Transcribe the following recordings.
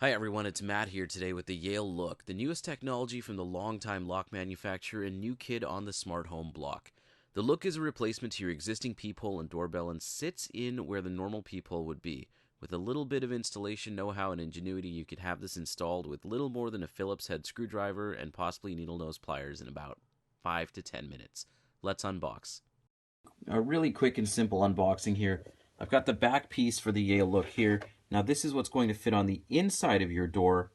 Hi everyone, it's Matt here today with the Yale Look, the newest technology from the longtime lock manufacturer and new kid on the smart home block. The Look is a replacement to your existing peephole and doorbell and sits in where the normal peephole would be. With a little bit of installation know-how and ingenuity, you could have this installed with little more than a Phillips head screwdriver and possibly needle nose pliers in about 5 to 10 minutes. Let's unbox. A really quick and simple unboxing here. I've got the back piece for the Yale Look here. Now this is what's going to fit on the inside of your door,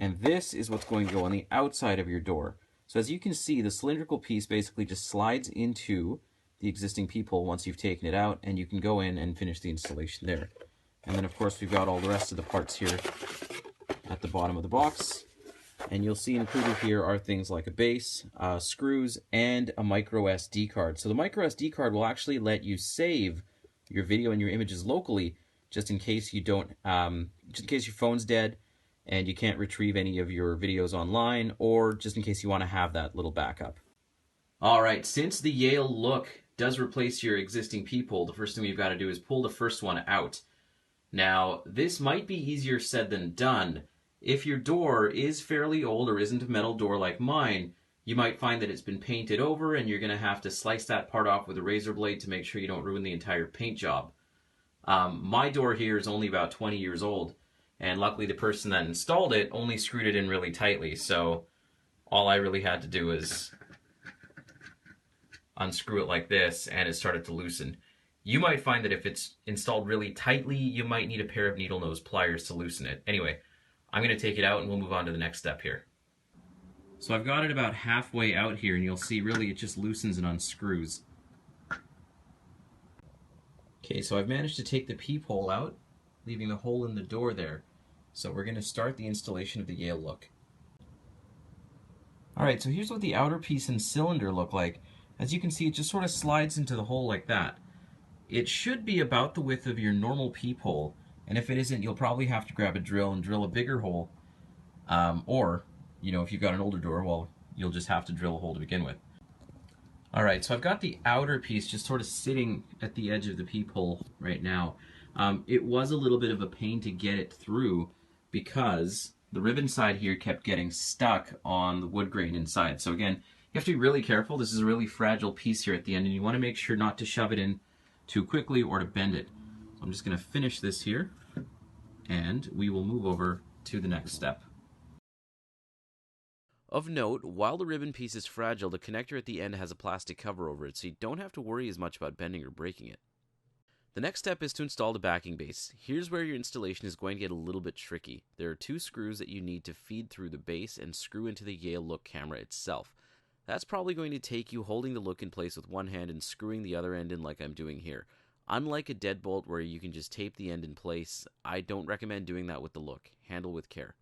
and this is what's going to go on the outside of your door. So as you can see, the cylindrical piece basically just slides into the existing peephole once you've taken it out, and you can go in and finish the installation there. And then of course we've got all the rest of the parts here at the bottom of the box. And you'll see included here are things like a base, screws, and a micro SD card. So the micro SD card will actually let you save your video and your images locally, just in case you don't, just in case your phone's dead and you can't retrieve any of your videos online, or just in case you want to have that little backup. All right, since the Yale Look does replace your existing peephole, the first thing we've got to do is pull the first one out. Now, this might be easier said than done. If your door is fairly old or isn't a metal door like mine, you might find that it's been painted over and you're going to have to slice that part off with a razor blade to make sure you don't ruin the entire paint job. My door here is only about 20 years old, and luckily the person that installed it only screwed it in really tightly, so all I really had to do was unscrew it like this and it started to loosen. You might find that if it's installed really tightly, you might need a pair of needle nose pliers to loosen it. Anyway, I'm going to take it out and we'll move on to the next step here. So I've got it about halfway out here, and you'll see really it just loosens and unscrews. Okay, so I've managed to take the peephole out, leaving the hole in the door there. So we're going to start the installation of the Yale Look. Alright, so here's what the outer piece and cylinder look like. As you can see, it just sort of slides into the hole like that. It should be about the width of your normal peephole, and if it isn't, you'll probably have to grab a drill and drill a bigger hole. Or, you know, if you've got an older door, well, you'll just have to drill a hole to begin with. Alright, so I've got the outer piece just sort of sitting at the edge of the peephole right now. It was a little bit of a pain to get it through because the ribbon side here kept getting stuck on the wood grain inside. So again, you have to be really careful. This is a really fragile piece here at the end, and you want to make sure not to shove it in too quickly or to bend it. So I'm just going to finish this here, and we will move over to the next step. Of note, while the ribbon piece is fragile, the connector at the end has a plastic cover over it, so you don't have to worry as much about bending or breaking it. The next step is to install the backing base. Here's where your installation is going to get a little bit tricky. There are two screws that you need to feed through the base and screw into the Yale Look camera itself. That's probably going to take you holding the Look in place with one hand and screwing the other end in like I'm doing here. Unlike a deadbolt where you can just tape the end in place, I don't recommend doing that with the Look. Handle with care.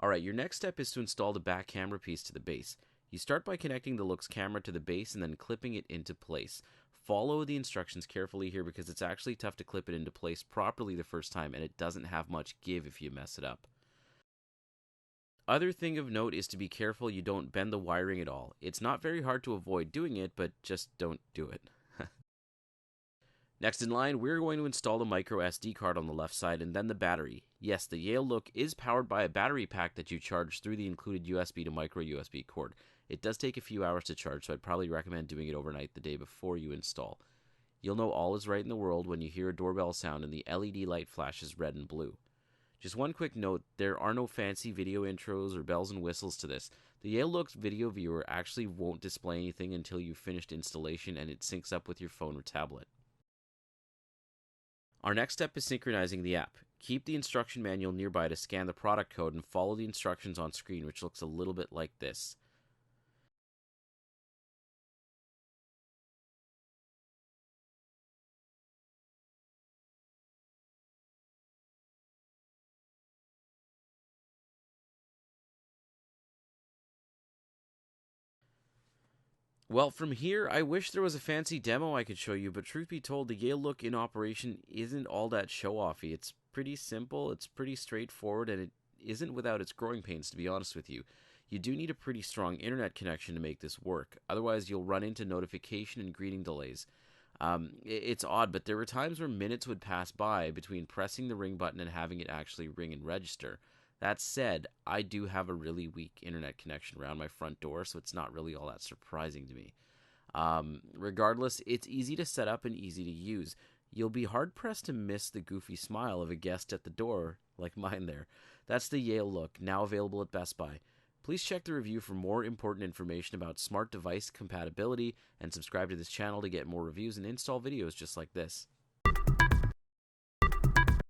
Alright, your next step is to install the back camera piece to the base. You start by connecting the Look's camera to the base and then clipping it into place. Follow the instructions carefully here because it's actually tough to clip it into place properly the first time, and it doesn't have much give if you mess it up. Other thing of note is to be careful you don't bend the wiring at all. It's not very hard to avoid doing it, but just don't do it. Next in line, we're going to install the micro SD card on the left side and then the battery. Yes, the Yale Look is powered by a battery pack that you charge through the included USB to micro USB cord. It does take a few hours to charge, so I'd probably recommend doing it overnight the day before you install. You'll know all is right in the world when you hear a doorbell sound and the LED light flashes red and blue. Just one quick note, there are no fancy video intros or bells and whistles to this. The Yale Look's video viewer actually won't display anything until you've finished installation and it syncs up with your phone or tablet. Our next step is synchronizing the app. Keep the instruction manual nearby to scan the product code and follow the instructions on screen, which looks a little bit like this. Well, from here, I wish there was a fancy demo I could show you, but truth be told, the Yale Look in operation isn't all that show-offy. It's pretty simple, it's pretty straightforward, and it isn't without its growing pains, to be honest with you. You do need a pretty strong internet connection to make this work, otherwise you'll run into notification and greeting delays. It's odd, but there were times where minutes would pass by between pressing the ring button and having it actually ring and register. That said, I do have a really weak internet connection around my front door, so it's not really all that surprising to me. Regardless, it's easy to set up and easy to use. You'll be hard-pressed to miss the goofy smile of a guest at the door, like mine there. That's the Yale Look, now available at Best Buy. Please check the review for more important information about smart device compatibility and subscribe to this channel to get more reviews and install videos just like this.